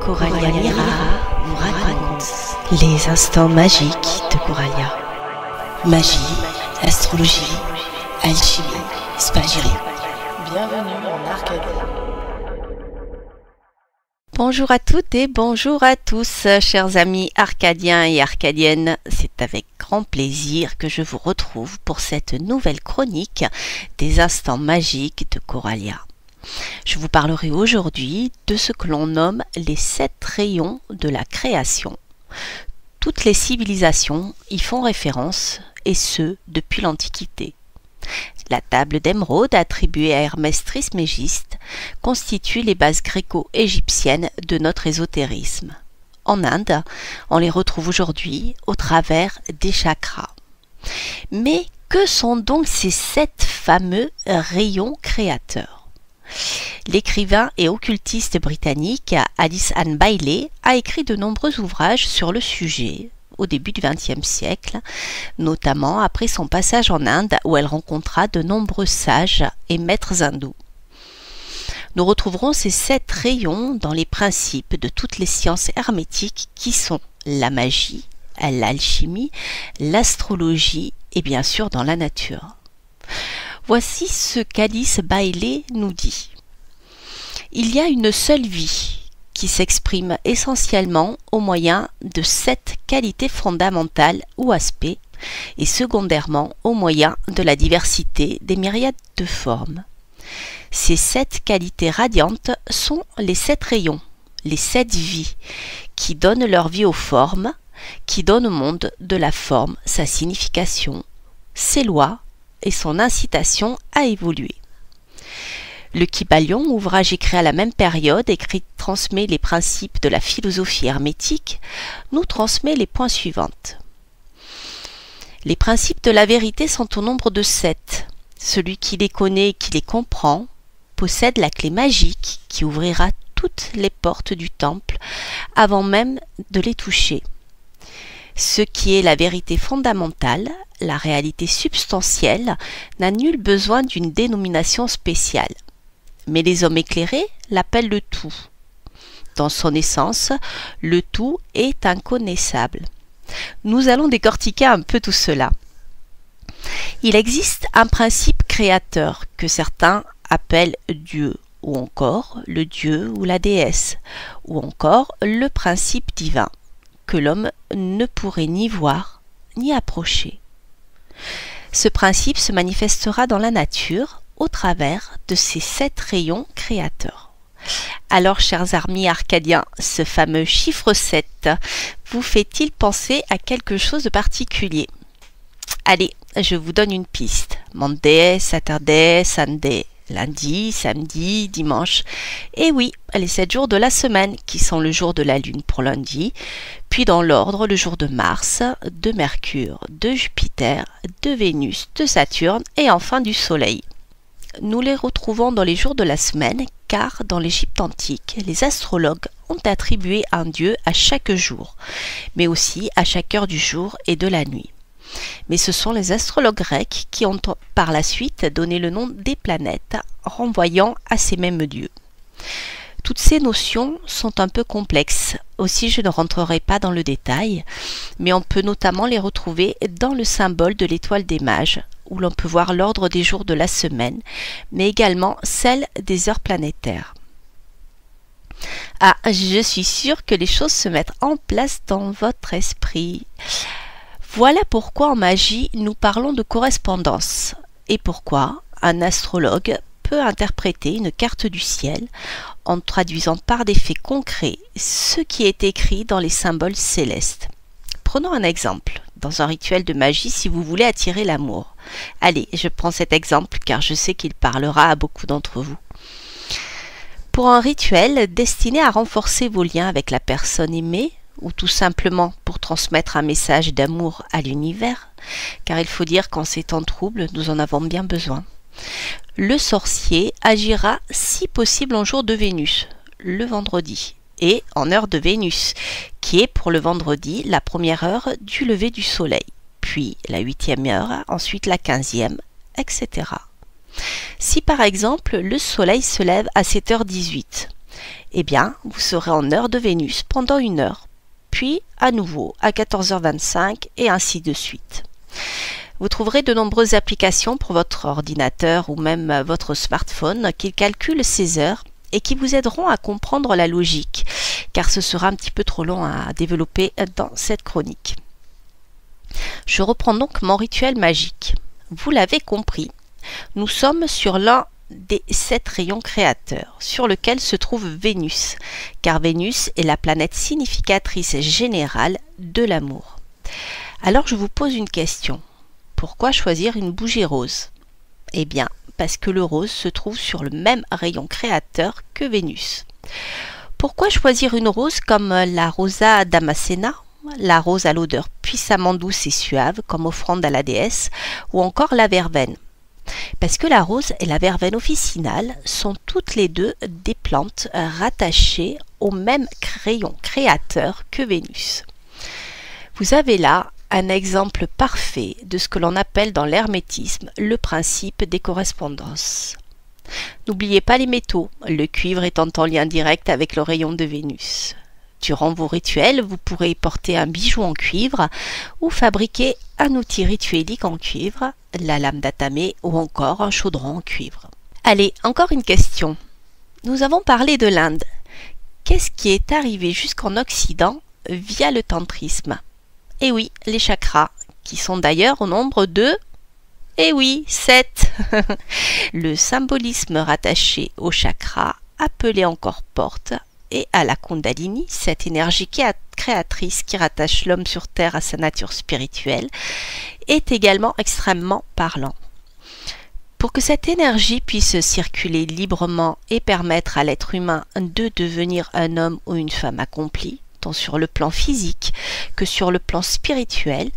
Coralia Mira vous raconte les instants magiques de Coralia. Magie, astrologie, alchimie, spagyrie. Bienvenue en Arcadie. Bonjour à toutes et bonjour à tous, chers amis arcadiens et arcadiennes. C'est avec grand plaisir que je vous retrouve pour cette nouvelle chronique des instants magiques de Coralia. Je vous parlerai aujourd'hui de ce que l'on nomme les 7 rayons de la création. Toutes les civilisations y font référence, et ce, depuis l'Antiquité. La table d'émeraude attribuée à Hermès Trismégiste constitue les bases gréco-égyptiennes de notre ésotérisme. En Inde, on les retrouve aujourd'hui au travers des chakras. Mais que sont donc ces 7 fameux rayons créateurs ? L'écrivain et occultiste britannique Alice Ann Bailey a écrit de nombreux ouvrages sur le sujet au début du XXe siècle, notamment après son passage en Inde où elle rencontra de nombreux sages et maîtres hindous. Nous retrouverons ces 7 rayons dans les principes de toutes les sciences hermétiques qui sont la magie, l'alchimie, l'astrologie et bien sûr dans la nature. Voici ce qu'Alice Bailey nous dit. Il y a une seule vie qui s'exprime essentiellement au moyen de 7 qualités fondamentales ou aspects et secondairement au moyen de la diversité des myriades de formes. Ces 7 qualités radiantes sont les 7 rayons, les 7 vies, qui donnent leur vie aux formes, qui donnent au monde de la forme sa signification, ses lois et son incitation à évoluer. Le Kybalion, ouvrage écrit à la même période et qui transmet les principes de la philosophie hermétique, nous transmet les points suivants. Les principes de la vérité sont au nombre de 7. Celui qui les connaît et qui les comprend possède la clé magique qui ouvrira toutes les portes du temple avant même de les toucher. Ce qui est la vérité fondamentale, la réalité substantielle, n'a nul besoin d'une dénomination spéciale. Mais les hommes éclairés l'appellent le tout. Dans son essence, le tout est inconnaissable. Nous allons décortiquer un peu tout cela. Il existe un principe créateur que certains appellent Dieu, ou encore le Dieu ou la déesse, ou encore le principe divin, que l'homme ne pourrait ni voir ni approcher. Ce principe se manifestera dans la nature au travers de ces 7 rayons créateurs. Alors, chers amis arcadiens, ce fameux chiffre 7 vous fait-il penser à quelque chose de particulier? Allez, je vous donne une piste. Monday, Saturday, Sunday. Lundi, samedi, dimanche. Et oui, les 7 jours de la semaine, qui sont le jour de la Lune pour lundi, puis dans l'ordre, le jour de Mars, de Mercure, de Jupiter, de Vénus, de Saturne et enfin du Soleil. Nous les retrouvons dans les jours de la semaine, car dans l'Égypte antique, les astrologues ont attribué un dieu à chaque jour, mais aussi à chaque heure du jour et de la nuit. Mais ce sont les astrologues grecs qui ont par la suite donné le nom des planètes, renvoyant à ces mêmes dieux. Toutes ces notions sont un peu complexes, aussi je ne rentrerai pas dans le détail, mais on peut notamment les retrouver dans le symbole de l'étoile des mages, où l'on peut voir l'ordre des jours de la semaine, mais également celle des heures planétaires. Ah, je suis sûre que les choses se mettent en place dans votre esprit. Voilà pourquoi en magie nous parlons de correspondance et pourquoi un astrologue peut interpréter une carte du ciel en traduisant par des faits concrets ce qui est écrit dans les symboles célestes. Prenons un exemple, dans un rituel de magie si vous voulez attirer l'amour. Allez, je prends cet exemple car je sais qu'il parlera à beaucoup d'entre vous. Pour un rituel destiné à renforcer vos liens avec la personne aimée, ou tout simplement pour transmettre un message d'amour à l'univers, car il faut dire qu'en ces temps troubles, nous en avons bien besoin. Le sorcier agira si possible en jour de Vénus, le vendredi, et en heure de Vénus, qui est pour le vendredi la première heure du lever du soleil, puis la 8e heure, ensuite la 15e, etc. Si par exemple le soleil se lève à 7h18, Eh bien, vous serez en heure de Vénus pendant 1 heure, puis à nouveau à 14h25 et ainsi de suite. Vous trouverez de nombreuses applications pour votre ordinateur ou même votre smartphone qui calculent ces heures et qui vous aideront à comprendre la logique, car ce sera un petit peu trop long à développer dans cette chronique. Je reprends donc mon rituel magique. Vous l'avez compris, nous sommes sur l'un des 7 rayons créateurs, sur lequel se trouve Vénus, car Vénus est la planète significatrice générale de l'amour. Alors je vous pose une question. Pourquoi choisir une bougie rose? Eh bien, parce que le rose se trouve sur le même rayon créateur que Vénus. Pourquoi choisir une rose comme la Rosa damascena, la rose à l'odeur puissamment douce et suave comme offrande à la déesse, ou encore la verveine? Parce que la rose et la verveine officinale sont toutes les deux des plantes rattachées au même rayon créateur que Vénus. Vous avez là un exemple parfait de ce que l'on appelle dans l'hermétisme le principe des correspondances. N'oubliez pas les métaux, le cuivre étant en lien direct avec le rayon de Vénus. Durant vos rituels, vous pourrez porter un bijou en cuivre ou fabriquer un outil rituelique en cuivre, la lame d'atamé ou encore un chaudron en cuivre. Allez, encore une question. Nous avons parlé de l'Inde. Qu'est-ce qui est arrivé jusqu'en Occident via le tantrisme? Eh oui, les chakras, qui sont d'ailleurs au nombre de... Eh oui, 7. Le symbolisme rattaché au chakra, appelé encore porte, et à la Kundalini, cette énergie créatrice qui rattache l'homme sur Terre à sa nature spirituelle, est également extrêmement parlant. Pour que cette énergie puisse circuler librement et permettre à l'être humain de devenir un homme ou une femme accompli, tant sur le plan physique que sur le plan spirituel,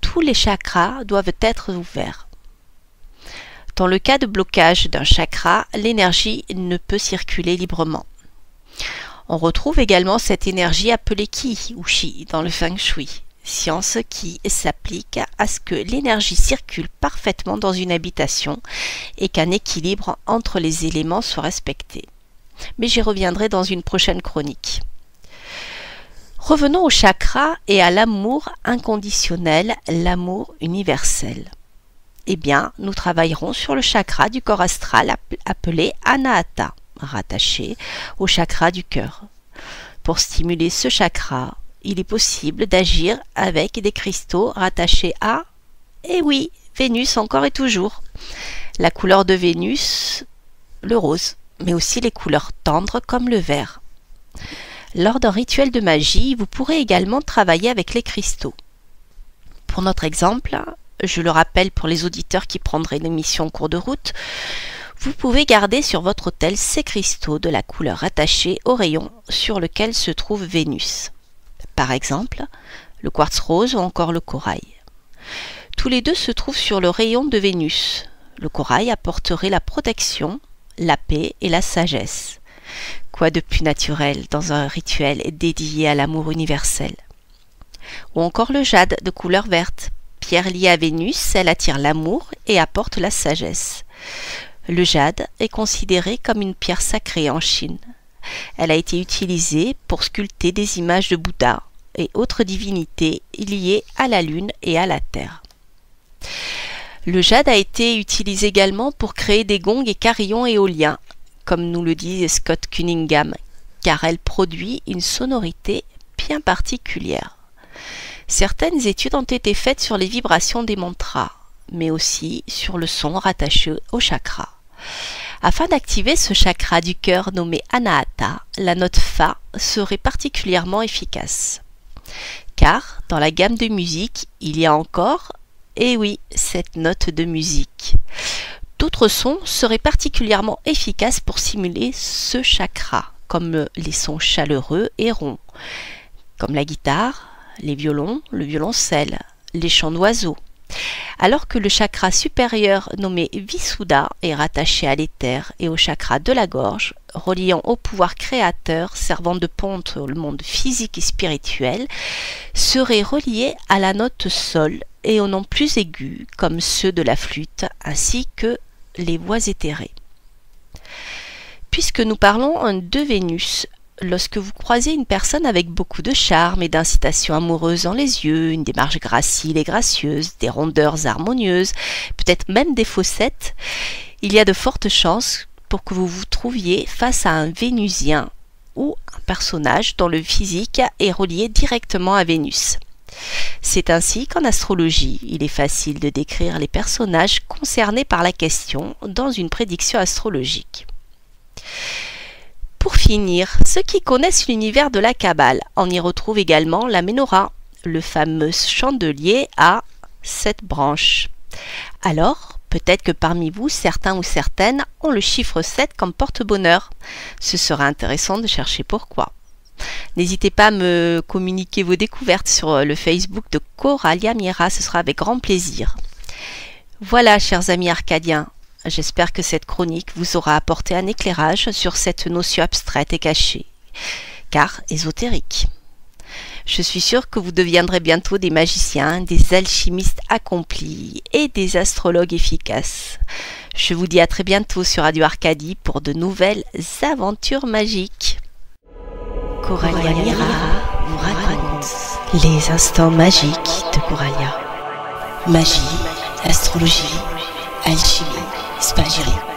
tous les chakras doivent être ouverts. Dans le cas de blocage d'un chakra, l'énergie ne peut circuler librement. On retrouve également cette énergie appelée Qi ou Chi dans le Feng Shui, science qui s'applique à ce que l'énergie circule parfaitement dans une habitation et qu'un équilibre entre les éléments soit respecté. Mais j'y reviendrai dans une prochaine chronique. Revenons au chakra et à l'amour inconditionnel, l'amour universel. Eh bien, nous travaillerons sur le chakra du corps astral appelé Anahata, rattaché au chakra du cœur. Pour stimuler ce chakra, il est possible d'agir avec des cristaux rattachés à, eh oui, Vénus encore et toujours. La couleur de Vénus, le rose, mais aussi les couleurs tendres comme le vert. Lors d'un rituel de magie, vous pourrez également travailler avec les cristaux. Pour notre exemple, je le rappelle pour les auditeurs qui prendraient l'émission en cours de route, vous pouvez garder sur votre autel ces cristaux de la couleur attachée au rayon sur lequel se trouve Vénus. Par exemple, le quartz rose ou encore le corail. Tous les deux se trouvent sur le rayon de Vénus. Le corail apporterait la protection, la paix et la sagesse. Quoi de plus naturel dans un rituel dédié à l'amour universel? Ou encore le jade de couleur verte. Pierre liée à Vénus, elle attire l'amour et apporte la sagesse. Le jade est considéré comme une pierre sacrée en Chine. Elle a été utilisée pour sculpter des images de Bouddha et autres divinités liées à la lune et à la terre. Le jade a été utilisé également pour créer des gongs et carillons éoliens, comme nous le dit Scott Cunningham, car elle produit une sonorité bien particulière. Certaines études ont été faites sur les vibrations des mantras, mais aussi sur le son rattaché au chakra. Afin d'activer ce chakra du cœur nommé Anahata, la note Fa serait particulièrement efficace. Car dans la gamme de musique, il y a encore, eh oui, cette note de musique. D'autres sons seraient particulièrement efficaces pour simuler ce chakra, comme les sons chaleureux et ronds, comme la guitare, les violons, le violoncelle, les chants d'oiseaux. Alors que le chakra supérieur nommé Visuddha est rattaché à l'éther et au chakra de la gorge, reliant au pouvoir créateur servant de pont entre le monde physique et spirituel, serait relié à la note sol et aux noms plus aigus comme ceux de la flûte ainsi que les voix éthérées. Puisque nous parlons de Vénus, lorsque vous croisez une personne avec beaucoup de charme et d'incitation amoureuse dans les yeux, une démarche gracile et gracieuse, des rondeurs harmonieuses, peut-être même des fossettes, il y a de fortes chances pour que vous vous trouviez face à un Vénusien ou un personnage dont le physique est relié directement à Vénus. C'est ainsi qu'en astrologie, il est facile de décrire les personnages concernés par la question dans une prédiction astrologique. Pour finir, ceux qui connaissent l'univers de la Kabbale, on y retrouve également la Ménorah, le fameux chandelier à 7 branches. Alors, peut-être que parmi vous, certains ou certaines ont le chiffre 7 comme porte-bonheur. Ce sera intéressant de chercher pourquoi. N'hésitez pas à me communiquer vos découvertes sur le Facebook de Coralia Mira, ce sera avec grand plaisir. Voilà, chers amis arcadiens, j'espère que cette chronique vous aura apporté un éclairage sur cette notion abstraite et cachée, car ésotérique. Je suis sûre que vous deviendrez bientôt des magiciens, des alchimistes accomplis et des astrologues efficaces. Je vous dis à très bientôt sur Radio Arcadie pour de nouvelles aventures magiques. Coralia Mira vous raconte les instants magiques de Coralia. Magie, astrologie, alchimie, spagyrie.